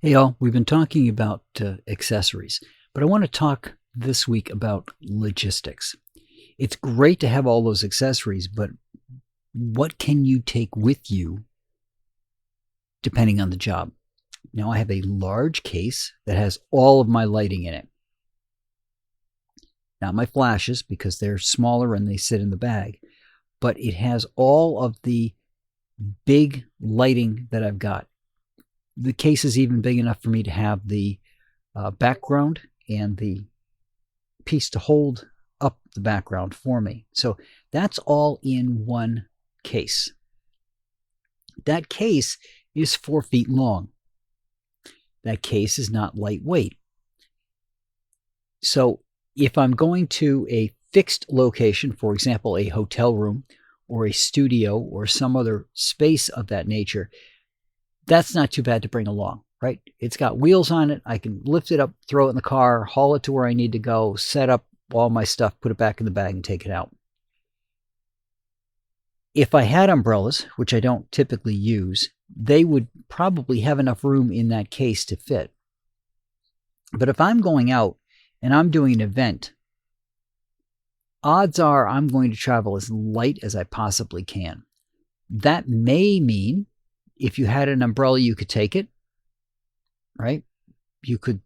Hey, all, we've been talking about accessories, but I want to talk this week about logistics. It's great to have all those accessories, but what can you take with you depending on the job? Now, I have a large case that has all of my lighting in it. Not my flashes because they're smaller and they sit in the bag, but it has all of the big lighting that I've got. The case is even big enough for me to have the background and the piece to hold up the background for me. So that's all in one case. That case is 4 feet long. That case is not lightweight. So if I'm going to a fixed location, for example, a hotel room or a studio or some other space of that nature, that's not too bad to bring along, right? It's got wheels on it. I can lift it up, throw it in the car, haul it to where I need to go, set up all my stuff, put it back in the bag and take it out. If I had umbrellas, which I don't typically use, they would probably have enough room in that case to fit. But if I'm going out and I'm doing an event, odds are I'm going to travel as light as I possibly can. That may mean if you had an umbrella, you could take it, right? You could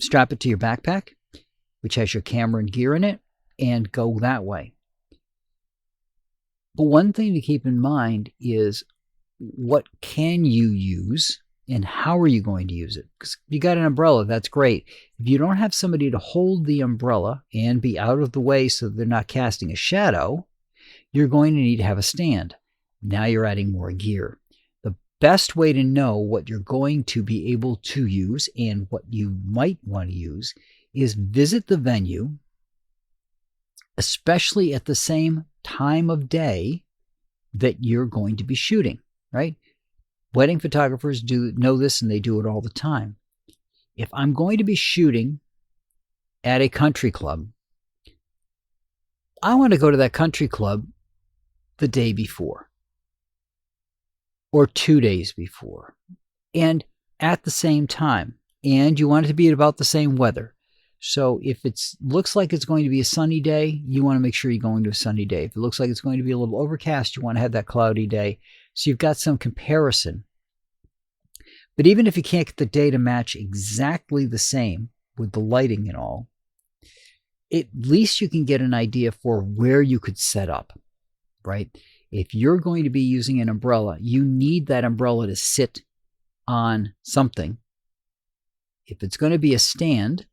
strap it to your backpack, which has your camera and gear in it, and go that way. But one thing to keep in mind is what can you use and how are you going to use it? Because if you got an umbrella, that's great. If you don't have somebody to hold the umbrella and be out of the way so they're not casting a shadow, you're going to need to have a stand. Now you're adding more gear. The best way to know what you're going to be able to use and what you might want to use is visit the venue, especially at the same time of day that you're going to be shooting, right? Wedding photographers know this and they do it all the time. If I'm going to be shooting at a country club, I want to go to that country club the day before or 2 days before and at the same time. And you want it to be at about the same weather. So if it looks like it's going to be a sunny day, you want to make sure you're going to a sunny day. If it looks like it's going to be a little overcast, you want to have that cloudy day. So you've got some comparison. But even if you can't get the day to match exactly the same with the lighting and all, at least you can get an idea for where you could set up, right? If you're going to be using an umbrella, you need that umbrella to sit on something. If it's going to be a stand,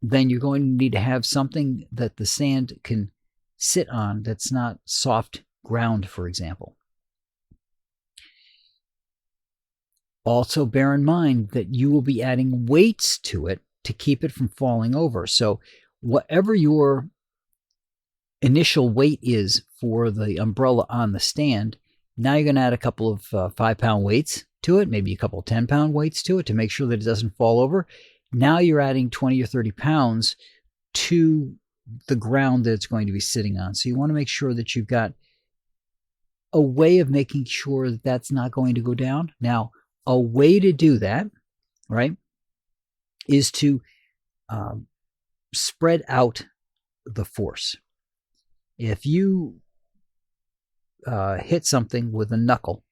then you're going to need to have something that the stand can sit on that's not soft ground, for example. Also bear in mind that you will be adding weights to it to keep it from falling over. So whatever your initial weight is for the umbrella on the stand, now you're going to add a couple of 5-pound weights to it, maybe a couple of 10-pound weights to it to make sure that it doesn't fall over. Now you're adding 20 or 30 pounds to the ground that it's going to be sitting on. So you want to make sure that you've got a way of making sure that that's not going to go down. Now, a way to do that, right, is to spread out the force. If you hit something with a knuckle,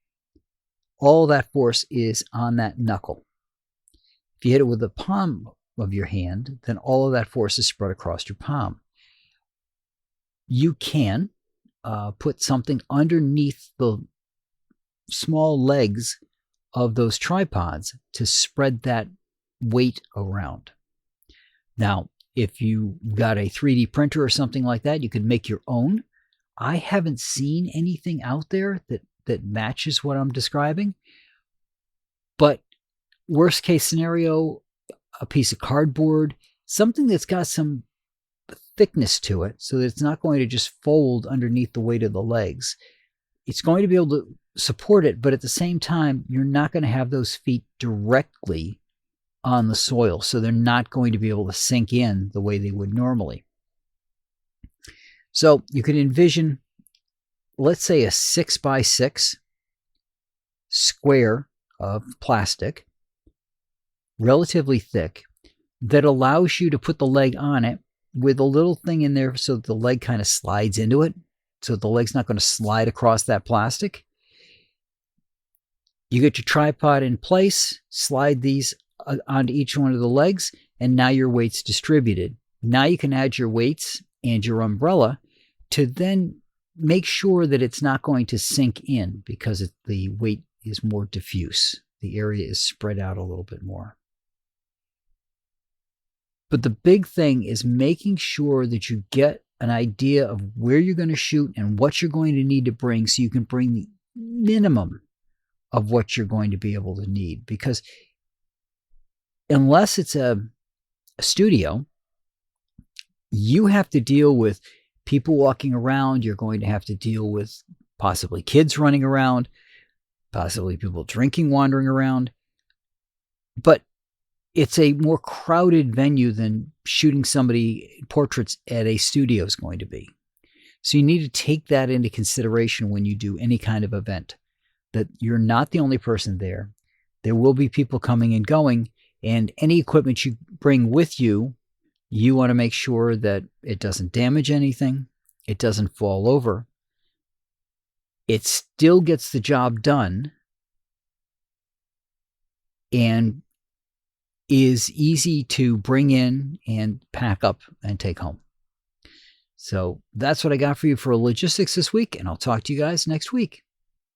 all that force is on that knuckle. If you hit it with the palm of your hand, then all of that force is spread across your palm. You can put something underneath the small legs of those tripods to spread that weight around. Now, if you got a 3D printer or something like that, you could make your own. I haven't seen anything out there that matches what I'm describing. But worst case scenario, a piece of cardboard, something that's got some thickness to it so that it's not going to just fold underneath the weight of the legs. It's going to be able to support it, but at the same time, you're not going to have those feet directly on the soil, so they're not going to be able to sink in the way they would normally. So you could envision, let's say, a 6x6 square of plastic, relatively thick, that allows you to put the leg on it with a little thing in there so that the leg kind of slides into it, so the leg's not going to slide across that plastic. You get your tripod in place, slide these onto each one of the legs, and now your weight's distributed. Now you can add your weights and your umbrella to then make sure that it's not going to sink in because the weight is more diffuse. The area is spread out a little bit more. But the big thing is making sure that you get an idea of where you're going to shoot and what you're going to need to bring so you can bring the minimum of what you're going to be able to need. Because unless it's a studio, you have to deal with people walking around. You're going to have to deal with possibly kids running around, possibly people drinking, wandering around. But it's a more crowded venue than shooting somebody portraits at a studio is going to be. So you need to take that into consideration when you do any kind of event, that you're not the only person there. There will be people coming and going, and any equipment you bring with you, you want to make sure that it doesn't damage anything, it doesn't fall over. It still gets the job done and is easy to bring in and pack up and take home. So that's what I got for you for logistics this week, and I'll talk to you guys next week.